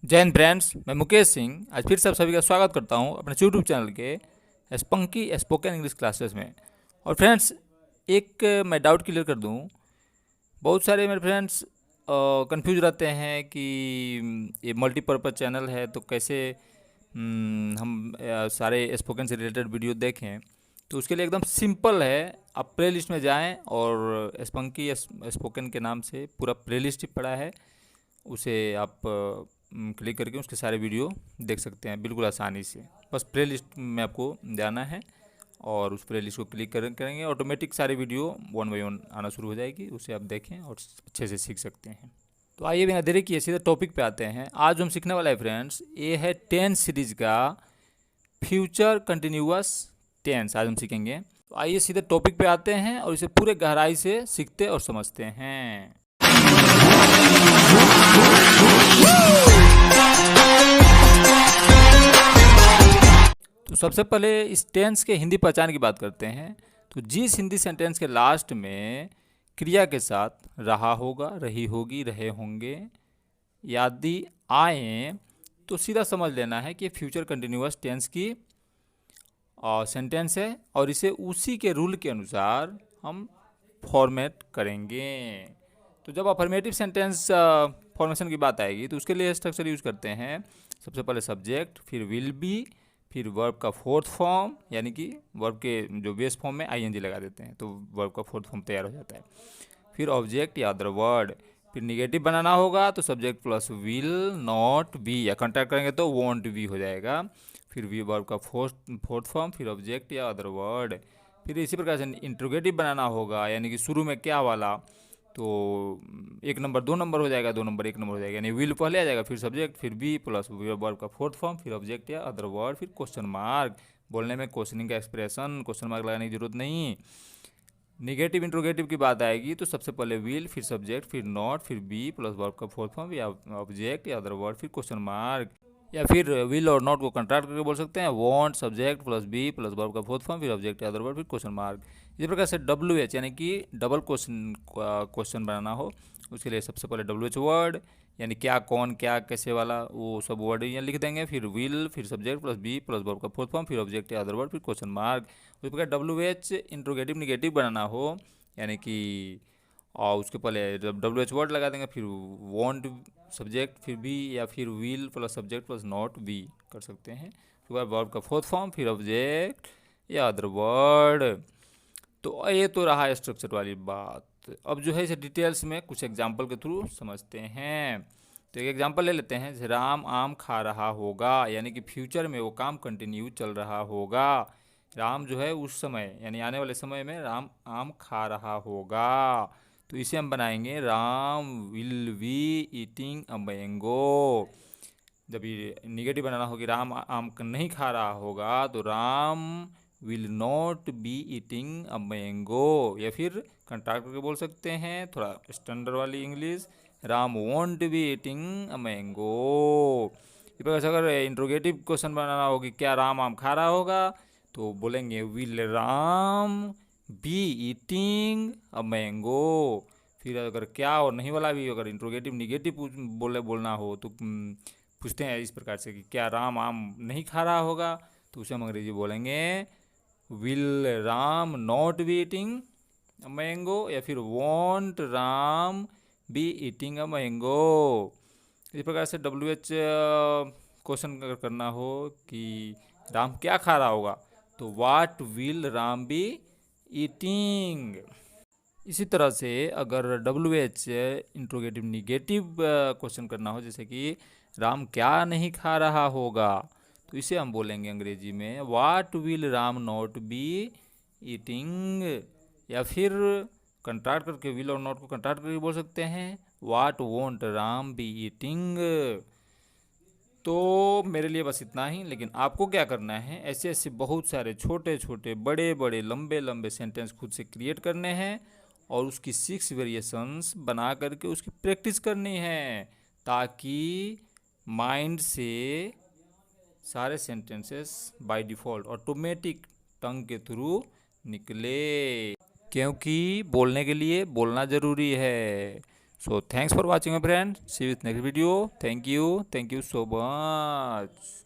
जय हिंद फ्रेंड्स, मैं मुकेश सिंह आज फिर से आप सभी का स्वागत करता हूं अपने यूट्यूब चैनल के स्पंकी स्पोकन इंग्लिश क्लासेस में। और फ्रेंड्स, एक मैं डाउट क्लियर कर दूं। बहुत सारे मेरे फ्रेंड्स कंफ्यूज रहते हैं कि ये मल्टीपर्पज़ चैनल है तो कैसे हम सारे स्पोकन से रिलेटेड वीडियो देखें। तो उसके लिए एकदम सिंपल है, आप प्ले लिस्ट में जाएँ और स्पंकी स्पोकन के नाम से पूरा प्ले लिस्ट ही पड़ा है, उसे आप क्लिक करके उसके सारे वीडियो देख सकते हैं बिल्कुल आसानी से। बस प्ले लिस्ट में आपको जाना है और उस प्ले लिस्ट को क्लिक करेंगे, ऑटोमेटिक सारे वीडियो वन बाई वन आना शुरू हो जाएगी, उसे आप देखें और अच्छे से सीख सकते हैं। तो आइए बिना देरी किए सीधे टॉपिक पे आते हैं। आज जो हम सीखने वाला है फ्रेंड्स, ये है टेंस सीरीज का फ्यूचर कंटिन्यूअस टेंस आज हम सीखेंगे। तो आइए सीधे टॉपिक पे आते हैं और इसे पूरे गहराई से सीखते और समझते हैं। तो सबसे पहले इस टेंस के हिंदी पहचान की बात करते हैं। तो जिस हिंदी सेंटेंस के लास्ट में क्रिया के साथ रहा होगा, रही होगी, रहे होंगे आदि आए, तो सीधा समझ लेना है कि फ्यूचर कंटिन्यूअस टेंस की सेंटेंस है और इसे उसी के रूल के अनुसार हम फॉर्मेट करेंगे। तो जब अफर्मेटिव सेंटेंस फॉर्मेशन की बात आएगी तो उसके लिए स्ट्रक्चर यूज करते हैं। सबसे पहले सब्जेक्ट, फिर विल बी, फिर वर्ब का फोर्थ फॉर्म, यानी कि वर्ब के जो बेस फॉर्म में आईएनजी लगा देते हैं तो वर्ब का फोर्थ फॉर्म तैयार हो जाता है। फिर ऑब्जेक्ट या अदर वर्ड, फिर निगेटिव बनाना होगा तो subject plus will not be, या कॉन्टैक्ट करेंगे तो वॉन्ट बी हो जाएगा। फिर वी वर्ब का फोर्थ फॉर्म, फिर ऑब्जेक्ट या अदर वर्ड। फिर इसी प्रकार से इंट्रोगेटिव बनाना होगा, यानी कि शुरू में क्या वाला, तो 1 नंबर 2 नंबर हो जाएगा, 2 नंबर 1 नंबर हो जाएगा, यानी विल पहले आ जाएगा, फिर सब्जेक्ट, फिर बी प्लस वर्ब का फोर्थ फॉर्म, फिर ऑब्जेक्ट या अदर वर्ड, फिर क्वेश्चन मार्क। बोलने में क्वेश्चनिंग का एक्सप्रेशन, क्वेश्चन मार्क लगाने की जरूरत नहीं। निगेटिव इंट्रोगेटिव की बात आएगी तो सबसे पहले विल, फिर सब्जेक्ट, फिर नॉट, फिर बी प्लस वर्ब का फोर्थ फॉर्म या ऑब्जेक्ट या अदर वर्ड, फिर क्वेश्चन मार्क। या फिर विल और नॉट को कंट्राक्ट करके बोल सकते हैं won't, subject plus be plus verb का फोर्थ फॉर्म, फिर ऑब्जेक्ट या अदर वर्ड, फिर क्वेश्चन मार्क। इसी प्रकार से WH यानी कि डबल क्वेश्चन बनाना हो, उसके लिए सबसे पहले WH वर्ड, यानी क्या, कौन, क्या, कैसे वाला, वो सब वर्ड यहाँ लिख देंगे। फिर विल, फिर subject plus be plus verb का फोर्थ फॉर्म, फिर ऑब्जेक्ट या अदर वर्ड, फिर क्वेश्चन मार्क। उसी प्रकार WH इंट्रोगेटिव निगेटिव बनाना हो, यानी कि और उसके पहले WH वर्ड लगा देंगे, फिर वॉन्ट सब्जेक्ट, फिर बी, या फिर will plus subject plus not be कर सकते हैं। उसके बाद वर्ब का फोर्थ फॉर्म, फिर ऑब्जेक्ट या अदर वर्ड। तो ये तो रहा स्ट्रक्चर वाली बात। अब जो है इसे डिटेल्स में कुछ एग्जाम्पल के थ्रू समझते हैं। तो एक एग्जाम्पल ले लेते हैं, जैसे राम आम खा रहा होगा, यानी कि फ्यूचर में वो काम कंटिन्यू चल रहा होगा। राम जो है उस समय यानी आने वाले समय में राम आम खा रहा होगा, तो इसे हम बनाएंगे Ram will be eating a mango. जब ये निगेटिव बनाना होगी, राम आम नहीं खा रहा होगा, तो Ram will not be eating a mango. या फिर कंट्राक्ट करके बोल सकते हैं थोड़ा स्टैंडर्ड वाली English, Ram want be eating a mango. इस प्रकार से अगर इंट्रोगेटिव क्वेश्चन बनाना होगी क्या राम आम खा रहा होगा, तो बोलेंगे will Ram be eating a mango. फिर अगर क्या और नहीं वाला भी अगर इंट्रोगेटिव निगेटिव बोलना हो तो पूछते हैं इस प्रकार से कि क्या राम आम नहीं खा रहा होगा, तो उसे हम अंग्रेजी बोलेंगे will Ram not be eating a mango, या फिर want Ram be eating a mango. इस प्रकार से WH क्वेश्चन अगर करना हो कि राम क्या खा रहा होगा, तो what will Ram be eating. इसी तरह से अगर WH इंट्रोगेटिव निगेटिव क्वेश्चन करना हो, जैसे कि राम क्या नहीं खा रहा होगा, तो इसे हम बोलेंगे अंग्रेजी में what will Ram not be eating. या फिर कंट्राक्ट करके विल और नॉट को कंट्राक्ट करके बोल सकते हैं वाट वोंट राम बी ईटिंग। तो मेरे लिए बस इतना ही, लेकिन आपको क्या करना है, ऐसे ऐसे बहुत सारे छोटे छोटे बड़े बड़े लंबे लंबे सेंटेंस खुद से क्रिएट करने हैं और उसकी 6 वेरिएशंस बना करके उसकी प्रैक्टिस करनी है, ताकि माइंड से सारे सेंटेंसेस बाय डिफ़ॉल्ट ऑटोमेटिक टंग के थ्रू निकले। क्योंकि बोलने के लिए बोलना ज़रूरी है, So thanks for watching my friend. See you with next video. Thank you so much.